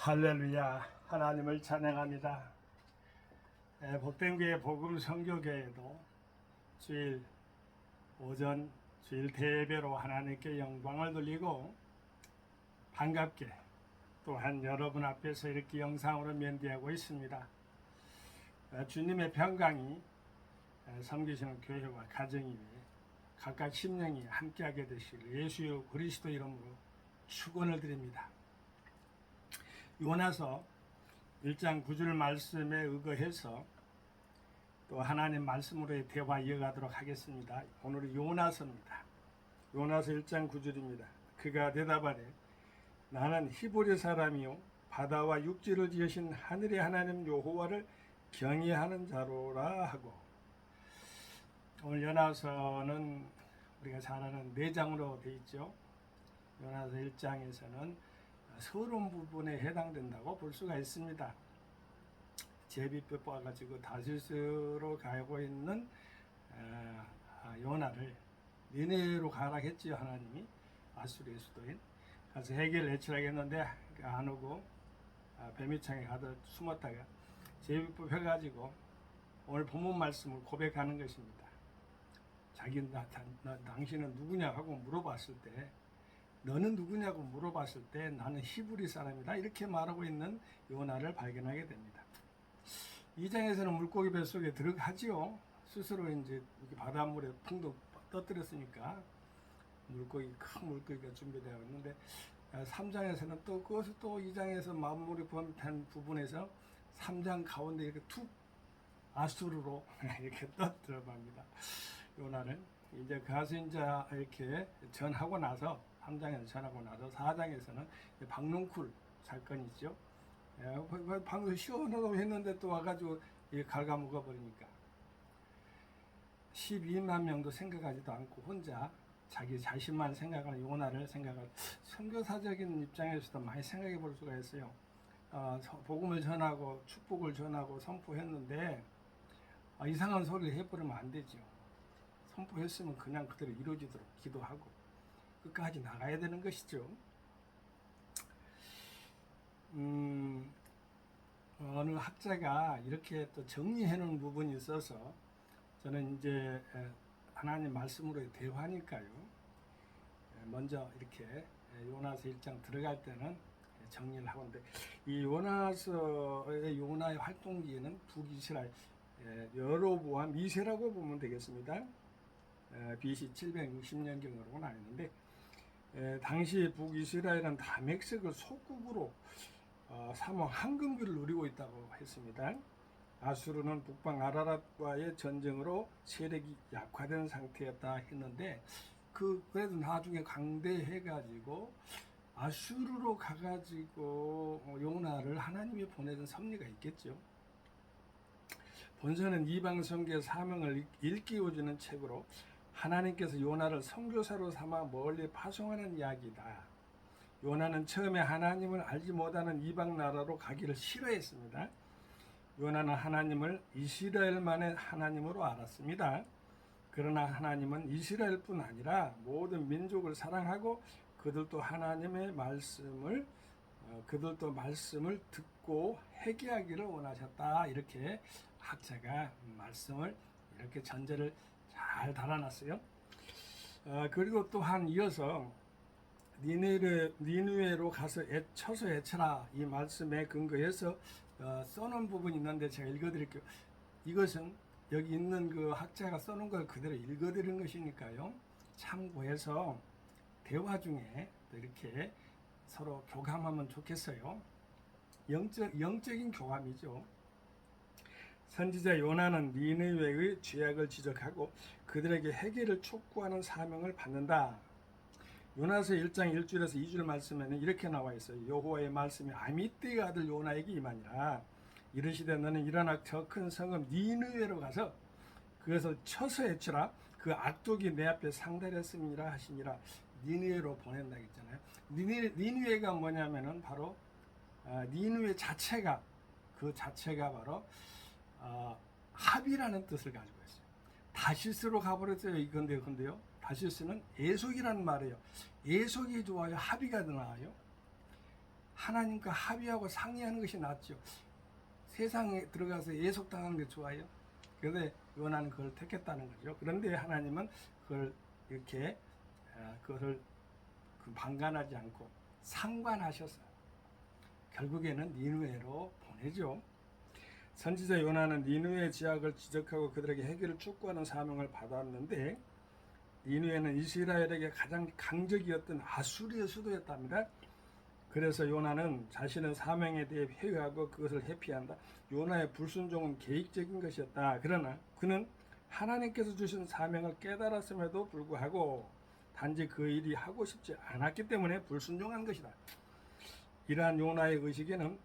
할렐루야, 하나님을 찬양합니다. 복된교회 복음 선교교회도 주일 오전 주일 대배로 하나님께 영광을 돌리고 반갑게 또한 여러분 앞에서 이렇게 영상으로 면대하고 있습니다. 주님의 평강이 섬기시는 교회와 가정이 각각 심령이 함께하게 되시길 예수 그리스도 이름으로 축원을 드립니다. 요나서 1장 9절 말씀에 의거해서 또 하나님 말씀으로의 대화 이어가도록 하겠습니다. 오늘은 요나서입니다. 요나서 1장 9절입니다. 그가 대답하되 나는 히브리 사람이요 바다와 육지를 지으신 하늘의 하나님 여호와를 경외하는 자로라 하고, 오늘 요나서는 우리가 잘 아는 4장으로 되어 있죠. 요나서 1장에서는 서론 부분에 해당된다고 볼 수가 있습니다. 제비뼈 뽑아가지고 다시스로 가고 있는 요나를 니네로 가라 했지요. 하나님이 아수르의 수도인. 가서 해결을 해치라겠는데 안 오고 뱀이창에 가서 숨었다가 제비뼈 해가지고 오늘 본문 말씀을 고백하는 것입니다. 당신은 누구냐 하고 물어봤을 때, 너는 누구냐고 물어봤을 때 나는 히브리 사람이다 이렇게 말하고 있는 요나를 발견하게 됩니다. 2장에서는 물고기 뱃속에 들어가지요. 스스로 이제 바닷물에 풍덩 떠들었으니까 큰 물고기가 준비되어 있는데, 3장에서는 또 그것을 또 2장에서 마무리 한 부분에서 3장 가운데 이렇게 툭 아수르로 이렇게 떠들어갑니다. 요나는 이제 가서 이제 이렇게 전하고 나서 3장에서 전하고 나서 4장에서는 박농쿨 사건이 있죠. 방금 시원하다고 했는데 또 와가지고 갉아먹어 버리니까 12만 명도 생각하지도 않고 혼자 자기 자신만 생각하는 요나를 생각할, 선교사적인 입장에서도 많이 생각해 볼 수가 있어요. 복음을 전하고 축복을 전하고 선포했는데 이상한 소리를 해버리면 안 되죠. 선포했으면 그냥 그대로 이루어지도록 기도하고 끝까지 나가야 되는 것이죠. 어느 학자가 이렇게 또 정리해 놓은 부분이 있어서 저는 이제 하나님 말씀으로의 대화니까요. 먼저 이렇게 요나서 1장 들어갈 때는 정리를 하건데, 이 요나서의 요나의 활동기에는 북이스라엘 여로보암 2세라고 보면 되겠습니다. BC 760년경으로 나뉘는데, 당시 북이스라엘은 다메섹을 속국으로 삼아 황금기를 누리고 있다고 했습니다. 아수르는 북방 아라랏과의 전쟁으로 세력이 약화된 상태였다 했는데, 그래도 나중에 강대해가지고 아수르로 가가지고 요나를 하나님이 보내던 섭리가 있겠죠. 본서는 이방 선교의 사명을 일깨워주는 책으로 하나님께서 요나를 선교사로 삼아 멀리 파송하는 이야기다. 요나는 처음에 하나님을 알지 못하는 이방 나라로 가기를 싫어했습니다. 요나는 하나님을 이스라엘만의 하나님으로 알았습니다. 그러나 하나님은 이스라엘뿐 아니라 모든 민족을 사랑하고 그들도 하나님의 말씀을 듣고 회개하기를 원하셨다. 이렇게 학자가 말씀을 이렇게 전제를 잘 달아놨어요. 그리고 또한 이어서 니느웨로 가서 쳐서 애쳐라, 이 말씀에 근거해서 써놓은 부분이 있는데 제가 읽어드릴게요. 이것은 여기 있는 그 학자가 써놓은 걸 그대로 읽어드리는 것이니까요. 참고해서 대화 중에 이렇게 서로 교감하면 좋겠어요. 영적인 교감이죠. 선지자 요나는 니느웨의 죄악을 지적하고 그들에게 회개를 촉구하는 사명을 받는다. 요나서 1장 1절에서 2절 말씀에는 이렇게 나와 있어요. 여호와의 말씀이 아미떼의 아들 요나에게 임하니라. 이르시되 너는 일어나 저 큰 성읍 니느웨로 가서 그것을 쳐서 해치라. 그 악독이 내 앞에 상달했음이라 하시니라. 니느웨로 보낸다 했잖아요. 니느웨가 뭐냐면은 바로 니느웨 자체가 바로 합이라는 뜻을 가지고 있어요. 다시스로 가버렸어요. 근데요. 다시스는 애속이라는 말이에요. 애속이 좋아요? 합의가 더 나아요? 하나님과 합의하고 상의하는 것이 낫죠. 세상에 들어가서 예속당하는 게 좋아요. 그런데 요나는 그걸 택했다는 거죠. 그런데 하나님은 그걸 이렇게 그것을 방관하지 않고 상관하셔서 결국에는 니느웨로 보내죠. 선지자 요나는 니느웨의 죄악을 지적하고 그들에게 해결을 촉구하는 사명을 받았는데 니느웨는 이스라엘에게 가장 강적이었던 아수리의 수도였답니다. 그래서 요나는 자신의 사명에 대해 회의하고 그것을 회피한다. 요나의 불순종은 계획적인 것이었다. 그러나 그는 하나님께서 주신 사명을 깨달았음에도 불구하고 단지 그 일이 하고 싶지 않았기 때문에 불순종한 것이다. 이러한 요나의 의식에는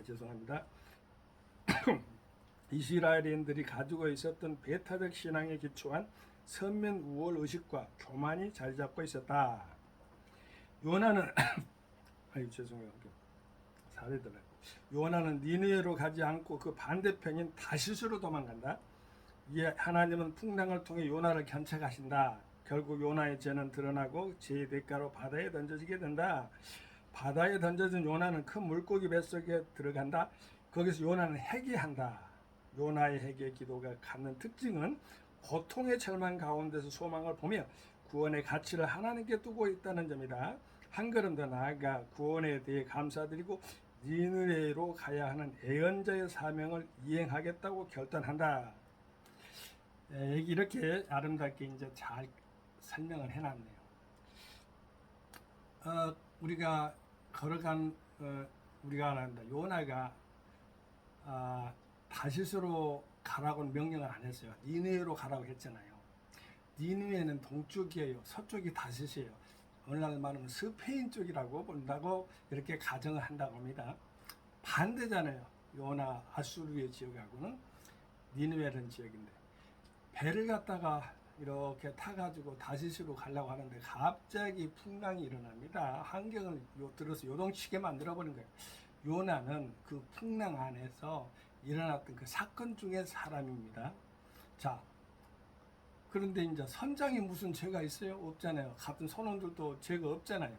죄송합니다. 이스라엘인들이 가지고 있었던 배타적 신앙에 기초한 선면 우월 의식과 교만이 자리 잡고 있었다. 요나는 죄송해요. 사례더라고. 요나는 니느웨로 가지 않고 그 반대편인 다시스로 도망간다. 이에 하나님은 풍랑을 통해 요나를 견책하신다. 결국 요나의 죄는 드러나고 죄의 대가로 바다에 던져지게 된다. 바다에 던져진 요나는 큰 물고기 뱃속에 들어간다. 거기서 요나는 회개한다. 요나의 회개 기도가 갖는 특징은 고통의 절망 가운데서 소망을 보며 구원의 가치를 하나님께 두고 있다는 점이다. 한 걸음 더 나아가 구원에 대해 감사드리고 니느웨로 가야 하는 애언자의 사명을 이행하겠다고 결단한다. 이렇게 아름답게 이제 잘 설명을 해놨네요. 우리가 걸어간 우리가 알았다. 요나가 다시스로 가라고는 명령을 안 했어요. 니느웨로 가라고 했잖아요. 니느웨는 동쪽이에요. 서쪽이 다시스예요. 오늘날 말하면 스페인 쪽이라고 본다고 이렇게 가정을 한다고 합니다. 반대잖아요. 요나 아수르의 지역하고는 니느웨라는 지역인데 배를 갖다가 이렇게 타가지고 다시스로 가려고 하는데 갑자기 풍랑이 일어납니다. 환경을 들어서 요동치게 만들어버린 거예요. 요나는 그 풍랑 안에서 일어났던 그 사건 중의 사람입니다. 자, 그런데 이제 선장이 무슨 죄가 있어요? 없잖아요. 같은 선원들도 죄가 없잖아요.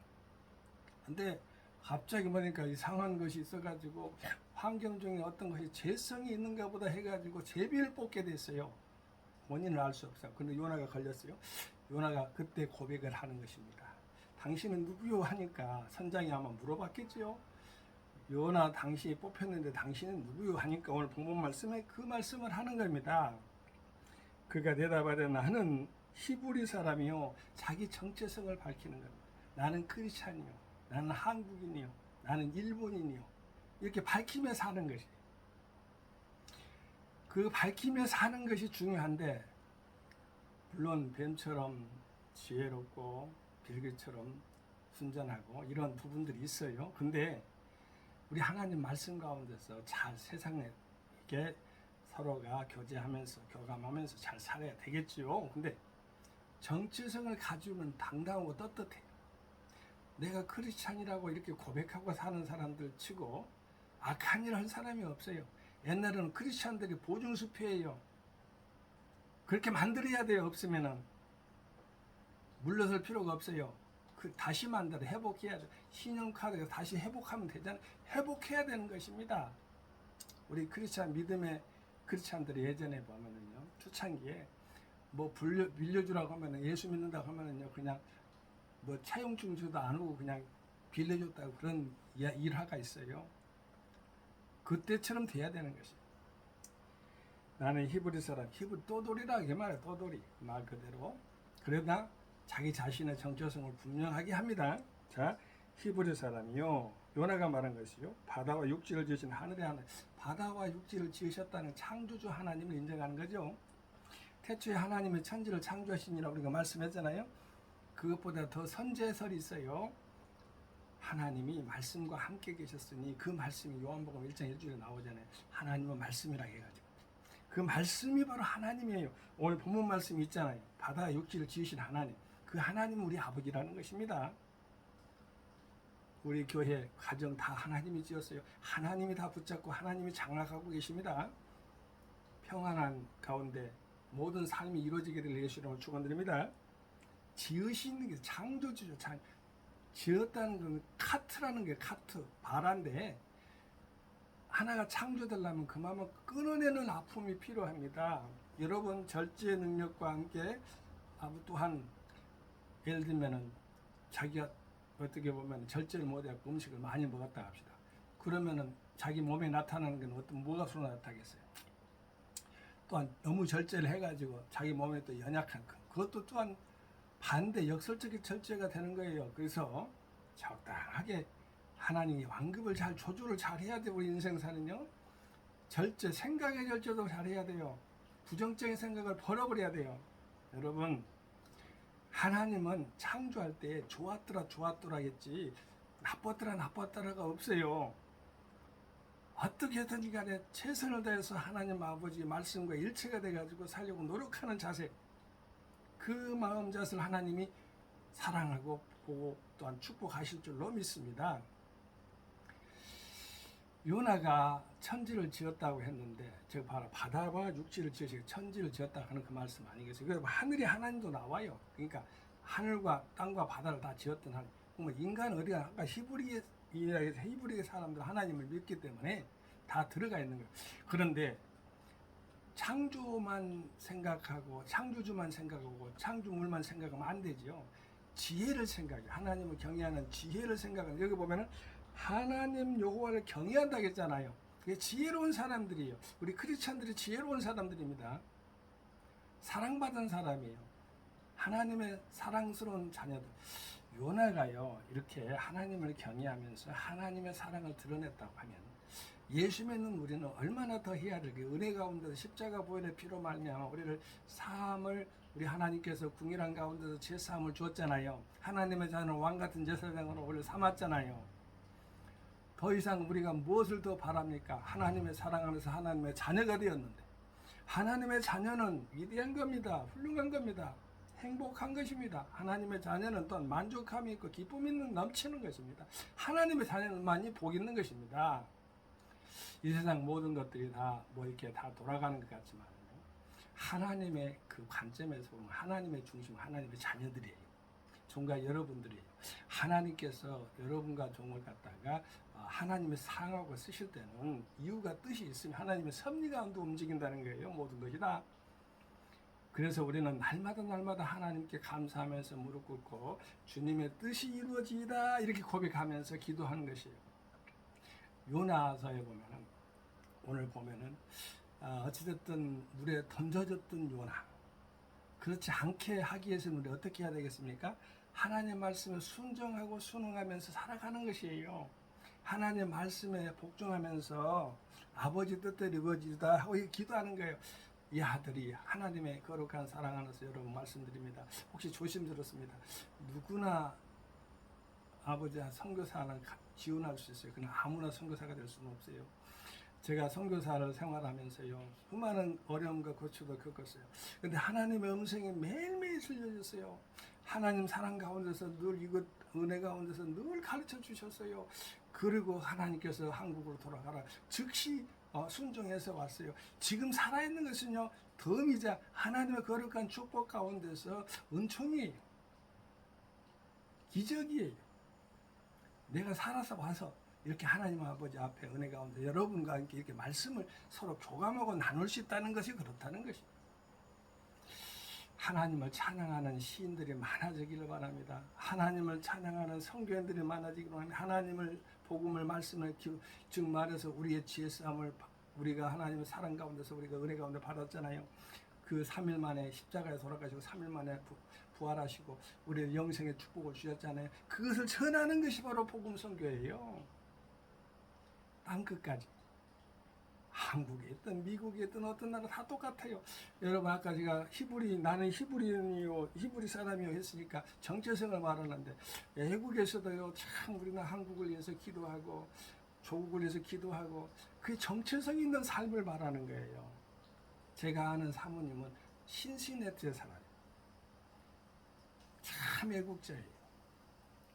근데 갑자기 보니까 이상한 것이 있어가지고 환경 중에 어떤 것이 죄성이 있는가 보다 해가지고 제비를 뽑게 됐어요. 원인을 알 수 없어요. 근데 요나가 걸렸어요. 요나가 그때 고백을 하는 것입니다. 당신은 누구요? 하니까 선장이 아마 물어봤겠지요. 요나 당신이 뽑혔는데 당신은 누구요? 하니까 오늘 본문 말씀에 그 말씀을 하는 겁니다. 그가 대답하되 나는 히브리 사람이요. 자기 정체성을 밝히는 겁니다. 나는 크리스찬이요. 나는 한국인이요. 나는 일본인이요. 이렇게 밝히며 사는 것이. 그 밝히며 사는 것이 중요한데 물론 뱀처럼 지혜롭고 빌기처럼 순전하고 이런 부분들이 있어요. 근데 우리 하나님 말씀 가운데서 잘 세상에 이렇게 서로가 교제하면서 교감하면서 잘 살아야 되겠지요. 근데 정체성을 가지고는 당당하고 떳떳해요. 내가 크리스찬이라고 이렇게 고백하고 사는 사람들 치고 악한 일 한 사람이 없어요. 옛날에는 크리스찬들이 보증수표예요. 그렇게 만들어야 돼요. 없으면은 물러설 필요가 없어요. 그 다시 만들어 회복해야 돼. 신용카드가 다시 회복하면 되잖아요. 회복해야 되는 것입니다. 우리 크리스찬 믿음의 크리스찬들이 예전에 보면은요, 초창기에 뭐 빌려주라고 하면은 예수 믿는다고 하면은요, 그냥 뭐 차용증서도 안 오고 그냥 빌려줬다고 그런 일화가 있어요. 그때처럼 돼야 되는 것이. 나는 히브리 사람, 히브리 또돌이라 그 말이야. 또돌이 말 그대로. 그러나 자기 자신의 정체성을 분명하게 합니다. 자, 히브리 사람이요. 요나가 말한 것이요. 바다와 육지를 지으신 하늘의 하나님. 바다와 육지를 지으셨다는 창조주 하나님을 인정하는 거죠. 태초에 하나님의 천지를 창조하시니라고 우리가 말씀했잖아요. 그것보다 더 선제설이 있어요. 하나님이 말씀과 함께 계셨으니 그 말씀이 요한복음 1장 1절에 나오잖아요. 하나님은 말씀이라 해가지고. 그 말씀이 바로 하나님이에요. 오늘 본문 말씀이 있잖아요. 바다와 육지를 지으신 하나님. 그 하나님은 우리 아버지라는 것입니다. 우리 교회, 가정 다 하나님이 지었어요. 하나님이 다 붙잡고 하나님이 장악하고 계십니다. 평안한 가운데 모든 삶이 이루어지게 될 예수 이름으로 축원드립니다. 지으시는 게 창조주죠. 지었다는 건 카트라는 게 카트, 바란데 하나가 창조되려면 그만큼 끊어내는 아픔이 필요합니다. 여러분 절제 능력과 함께 또한 예를 들면은 자기가 어떻게 보면 절제를 못해서 음식을 많이 먹었다 합시다. 그러면은 자기 몸에 나타나는 건 어떤 뭐가 수로 나타나겠어요? 또한 너무 절제를 해가지고 자기 몸에 또 연약한 그것도 또한 반대 역설적인 절제가 되는 거예요. 그래서 적당하게 하나님이 완급을 잘 조절을 잘 해야 돼요. 우리 인생사는요. 절제, 생각의 절제도 잘 해야 돼요. 부정적인 생각을 버려버려야 돼요. 여러분, 하나님은 창조할 때 좋았더라 했지 나빴더라가 없어요. 어떻게든 간에 최선을 다해서 하나님 아버지 말씀과 일체가 돼가지고 살려고 노력하는 자세, 그 마음 자세를 하나님이 사랑하고 보고 또한 축복하실 줄로 믿습니다. 요나가 천지를 지었다고 했는데 제가 바로 바다와 육지를 지으시고 천지를 지었다고 하는 그 말씀 아니겠어요? 하늘이 하나님도 나와요. 그러니까 하늘과 땅과 바다를 다 지었던 하나님. 그러면 인간은 어디가 아까 히브리의 사람들 하나님을 믿기 때문에 다 들어가 있는 거예요. 그런데 창조만 생각하고 창조주만 생각하고 창조물만 생각하면 안 되지요. 지혜를 생각해요. 하나님을 경외하는 지혜를 생각하는. 여기 보면은 하나님 여호와를 경외한다고 했잖아요. 그게 지혜로운 사람들이에요. 우리 크리스찬들이 지혜로운 사람들입니다. 사랑받은 사람이에요. 하나님의 사랑스러운 자녀들. 요나가요, 이렇게 하나님을 경외하면서 하나님의 사랑을 드러냈다고 하면 예수 믿는 우리는 얼마나 더 해야 될게 은혜 가운데서 십자가 보혈의 피로 말미암아 우리를 사함을 우리 하나님께서 궁일한 가운데서 제 사함을 주었잖아요. 하나님의 자녀는 왕 같은 제사장으로 우리를 삼았잖아요. 더 이상 우리가 무엇을 더 바랍니까? 하나님의 사랑 안에서 하나님의 자녀가 되었는데 하나님의 자녀는 위대한 겁니다. 훌륭한 겁니다. 행복한 것입니다. 하나님의 자녀는 또한 만족함이 있고 기쁨이 있는 넘치는 것입니다. 하나님의 자녀만이 복 있는 것입니다. 이 세상 모든 것들이 다 이렇게 다 돌아가는 것 같지만 하나님의 그 관점에서 보면 하나님의 중심, 하나님의 자녀들이에요. 종과 여러분들이에요. 하나님께서 여러분과 종을 갖다가 하나님의 사랑하고 쓰실 때는 이유가 뜻이 있으면 하나님의 섭리 가운데 움직인다는 거예요. 모든 것이 다. 그래서 우리는 날마다 하나님께 감사하면서 무릎 꿇고 주님의 뜻이 이루어지이다 이렇게 고백하면서 기도하는 것이에요. 요나서에 보면은 오늘 보면은 어찌됐든 물에 던져졌던 요나, 그렇지 않게 하기 위해서는 우리 어떻게 해야 되겠습니까? 하나님의 말씀에 순종하고 순응하면서 살아가는 것이에요. 하나님의 말씀에 복종하면서 아버지 뜻대로 이루어지다 하고 기도하는 거예요. 이 아들이 하나님의 거룩한 사랑 안에서 여러분 말씀드립니다. 혹시 조심스럽습니다. 누구나 아버지 선교사는 지원할 수 있어요. 그러나 아무나 선교사가 될 수는 없어요. 제가 선교사를 생활하면서요, 수많은 어려움과 고초도 겪었어요. 근데 하나님의 음성이 매일매일 들려졌어요. 하나님 사랑 가운데서 늘 이것 은혜 가운데서 늘 가르쳐 주셨어요. 그리고 하나님께서 한국으로 돌아가라 즉시 순종해서 왔어요. 지금 살아있는 것은요, 덤이자 하나님의 거룩한 축복 가운데서 은총이에요. 기적이에요. 내가 살아서 와서 이렇게 하나님 아버지 앞에 은혜 가운데 여러분과 함께 이렇게 말씀을 서로 교감하고 나눌 수 있다는 것이 그렇다는 것입니다. 하나님을 찬양하는 시인들이 많아지기를 바랍니다. 하나님을 찬양하는 선교인들이 많아지기를 바랍니다. 하나님을 복음을 말씀을 즉 말해서 우리의 지혜 싸움을 우리가 하나님의 사랑 가운데서 우리가 은혜 가운데 받았잖아요. 그 3일 만에 십자가에 돌아가시고 3일 만에 부활하시고 우리의 영생의 축복을 주셨잖아요. 그것을 전하는 것이 바로 복음 선교예요. 땅끝까지. 한국에 있든 미국에 있든 어떤 나라 다 똑같아요. 여러분 아까 제가 나는 히브리 사람이요 했으니까 정체성을 말하는데 외국에서도요 참 우리는 한국을 위해서 기도하고 조국을 위해서 기도하고 그 정체성 있는 삶을 말하는 거예요. 제가 아는 사모님은 신시내티에 살아요. 참 애국자예요.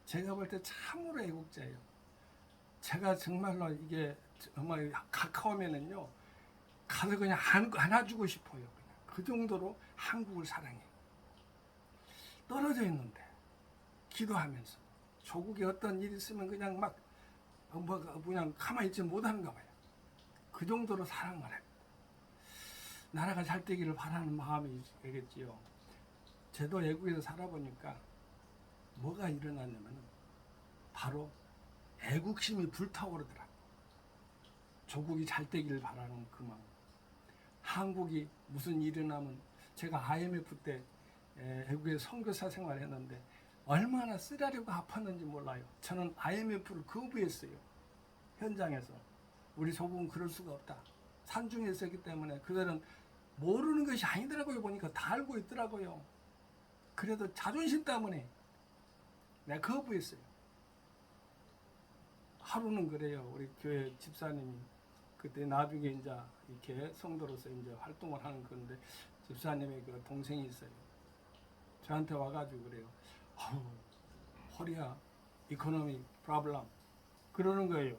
제가 볼 때 참으로 애국자예요. 제가 정말로 이게 정말 가까우면은요 가서 그냥 안아주고 싶어요. 그냥 그 정도로 한국을 사랑해요. 떨어져 있는데 기도하면서 조국에 어떤 일이 있으면 그냥 막 그냥 가만히 있지 못하는가 봐요. 그 정도로 사랑을 해요. 나라가 잘 되기를 바라는 마음이 되겠지요. 저도 외국에서 살아보니까 뭐가 일어났냐면 바로 애국심이 불타오르더라. 조국이 잘 되기를 바라는 그 마음. 한국이 무슨 일이 나면 제가 IMF 때 외국에 선교사 생활했는데 얼마나 쓰라리가 아팠는지 몰라요. 저는 IMF를 거부했어요. 현장에서. 우리 조국은 그럴 수가 없다. 산중에 있었기 때문에 그들은 모르는 것이 아니더라고요. 보니까 다 알고 있더라고요. 그래도 자존심 때문에 내가 거부했어요. 하루는 그래요. 우리 교회 집사님이 그때 나중에 이제 이렇게 성도로서 이제 활동을 하는 건데 집사님의 그 동생이 있어요. 저한테 와가지고 그래요. 코리아 이코노미 프로블럼 그러는 거예요.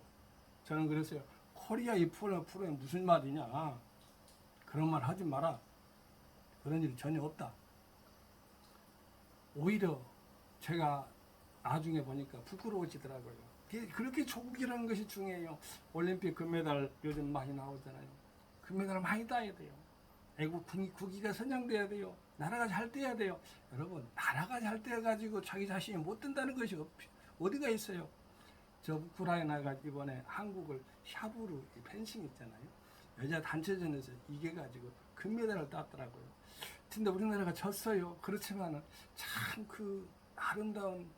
저는 그랬어요. 코리아 이 프로그램 무슨 말이냐? 그런 말 하지 마라. 그런 일 전혀 없다. 오히려 제가 나중에 보니까 부끄러워지더라고요. 그렇게 조국이라는 것이 중요해요. 올림픽 금메달 요즘 많이 나오잖아요. 금메달 많이 따야 돼요. 애국 국기가 선양돼야 돼요. 나라가 잘 돼야 돼요. 여러분, 나라가 잘 돼가지고 자기 자신이 못 된다는 것이 어디가 있어요? 저 우크라이나가 이번에 한국을 샤브르 펜싱 있잖아요. 여자 단체전에서 이겨가지고 금메달을 땄더라고요. 근데 우리나라가 졌어요. 그렇지만은 참 그 아름다운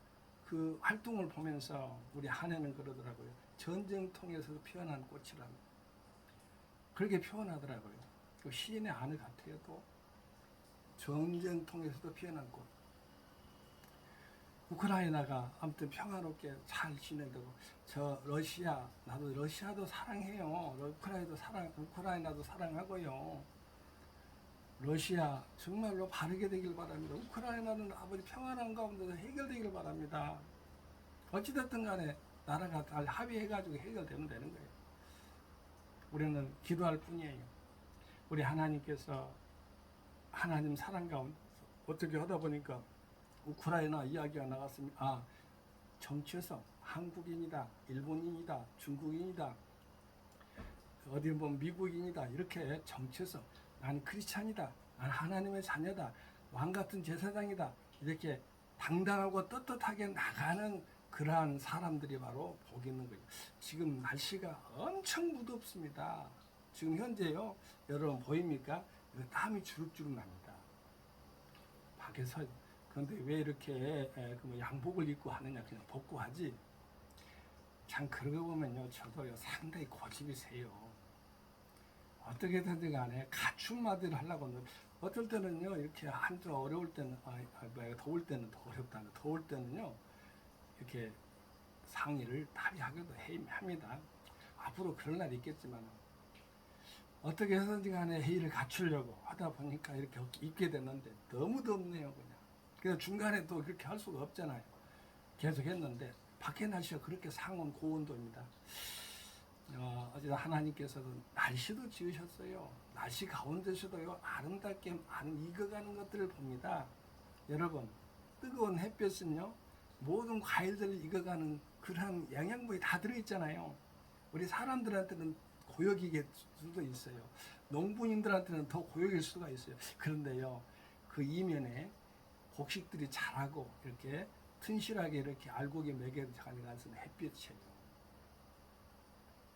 그 활동을 보면서 우리 한해는 그러더라고요. 전쟁통에서도 피어난 꽃이라고. 그렇게 표현하더라고요. 그 시인의 안을 같아요. 또 전쟁통에서도 피어난 꽃. 우크라이나가 아무튼 평화롭게 잘 지내고 저 러시아 나도 러시아도 사랑해요. 우크라이나도 사랑하고요. 러시아 정말로 바르게 되길 바랍니다. 우크라이나는 아버지 평화로운 가운데서 해결되길 바랍니다. 어찌됐든 간에 나라가 잘 합의해가지고 해결되면 되는 거예요. 우리는 기도할 뿐이에요. 우리 하나님께서 하나님 사랑 가운데 어떻게 하다 보니까 우크라이나 이야기가 나갔습니다. 정체성 한국인이다, 일본인이다, 중국인이다, 어디 보면 미국인이다 이렇게 정체성 나는 크리스찬이다, 나는 하나님의 자녀다, 왕 같은 제사장이다 이렇게 당당하고 떳떳하게 나가는 그러한 사람들이 바로 복 있는 거예요. 지금 날씨가 엄청 무덥습니다. 지금 현재요 여러분 보입니까? 땀이 주룩주룩 납니다. 밖에서. 그런데 왜 이렇게 양복을 입고 하느냐, 그냥 벗고 하지. 참 그러고 보면요 저도요 상당히 고집이 세요. 어떻게든 간에 갖춤마디를 하려고 어떨 때는요 이렇게 한주 어려울 때는 더울 때는 더 어렵다. 더울 때는요 이렇게 상의를 탈의하기도 합니다. 앞으로 그럴 날이 있겠지만 어떻게 해서든지 간에 회의를 갖추려고 하다 보니까 이렇게 입게 됐는데 너무 덥네요 그냥. 그래서 중간에 또 그렇게 할 수가 없잖아요. 계속 했는데 밖에 날씨가 그렇게 상온 고온도입니다. 어제도 하나님께서도 날씨도 지으셨어요. 날씨 가운데서도요 아름답게 익어가는 것들을 봅니다. 여러분 뜨거운 햇볕은요 모든 과일들을 익어가는 그러한 영양분이 다 들어있잖아요. 우리 사람들한테는 고역일 수도 있어요. 농부인들한테는 더 고역일 수가 있어요. 그런데요 그 이면에 곡식들이 자라고 이렇게 튼실하게 이렇게 알곡이 먹여가는 것은 햇빛이에요.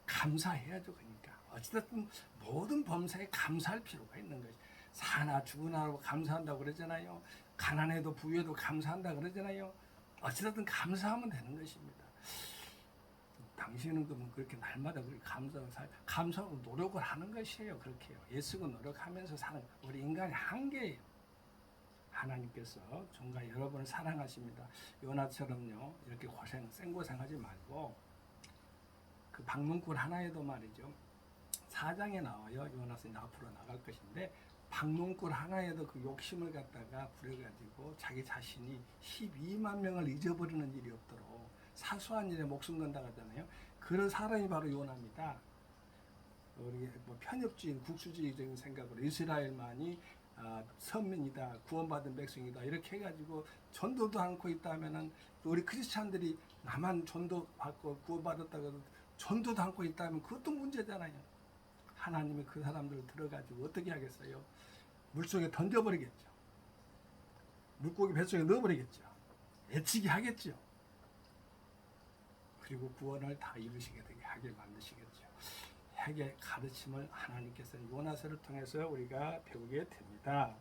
감사해야죠. 그러니까 어찌됐든 모든 범사에 감사할 필요가 있는 거죠. 사나 죽으나라고 감사한다고 그러잖아요. 가난해도 부유해도 감사한다 그러잖아요. 어찌됐든 감사하면 되는 것입니다. 당신은 그러면 그렇게 날마다 그렇게 감사하고 노력을 하는 것이에요. 그렇게요. 애쓰고 노력하면서 사는 우리 인간의 한계예요. 하나님께서 정말 여러분을 사랑하십니다. 요나처럼요 이렇게 생고생하지 말고 그 박문굴 하나에도 말이죠 4장에 나와요. 요나서 앞으로 나갈 것인데 박문굴 하나에도 그 욕심을 갖다가 부려가지고 자기 자신이 12만 명을 잊어버리는 일이 없도록 사소한 일에 목숨 건다 하잖아요. 그런 사람이 바로 요나입니다. 우리 편협주의 국수주의적인 생각으로 이스라엘만이 선민이다, 구원받은 백성이다 이렇게 해가지고 전도도 않고 있다면은 우리 크리스찬들이 나만 전도 받고 구원받았다고 전도도 않고 있다면 그것도 문제잖아요. 하나님이 그 사람들을 들어가지고 어떻게 하겠어요? 물속에 던져버리겠죠. 물고기 뱃속에 넣어버리겠죠. 애치게 하겠죠. 그리고 구원을 다 이루시게 되게 하게 만드시겠죠. 핵의 가르침을 하나님께서 요나서를 통해서 우리가 배우게 됩니다.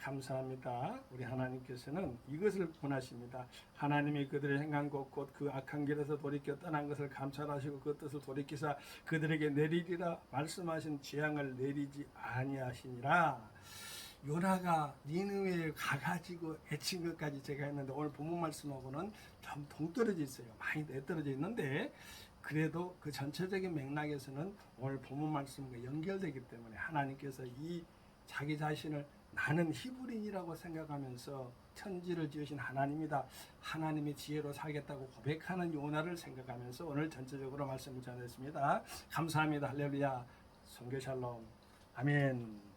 감사합니다. 우리 하나님께서는 이것을 원하십니다. 하나님이 그들의 행한 것 곧 그 악한 길에서 돌이켜 떠난 것을 감찰하시고 그 뜻을 돌이키사 그들에게 내리리라 말씀하신 재앙을 내리지 아니하시니라. 요나가 니느웨에 가가지고 애친 것까지 제가 했는데 오늘 본문 말씀하고는 좀 동떨어져 있어요. 많이 내떨어져 있는데 그래도 그 전체적인 맥락에서는 오늘 본문 말씀과 연결되기 때문에 하나님께서 이 자기 자신을 나는 히브리인이라고 생각하면서 천지를 지으신 하나님이다. 하나님의 지혜로 살겠다고 고백하는 요나를 생각하면서 오늘 전체적으로 말씀을 전했습니다. 감사합니다. 할렐루야. 선교 샬롬. 아멘.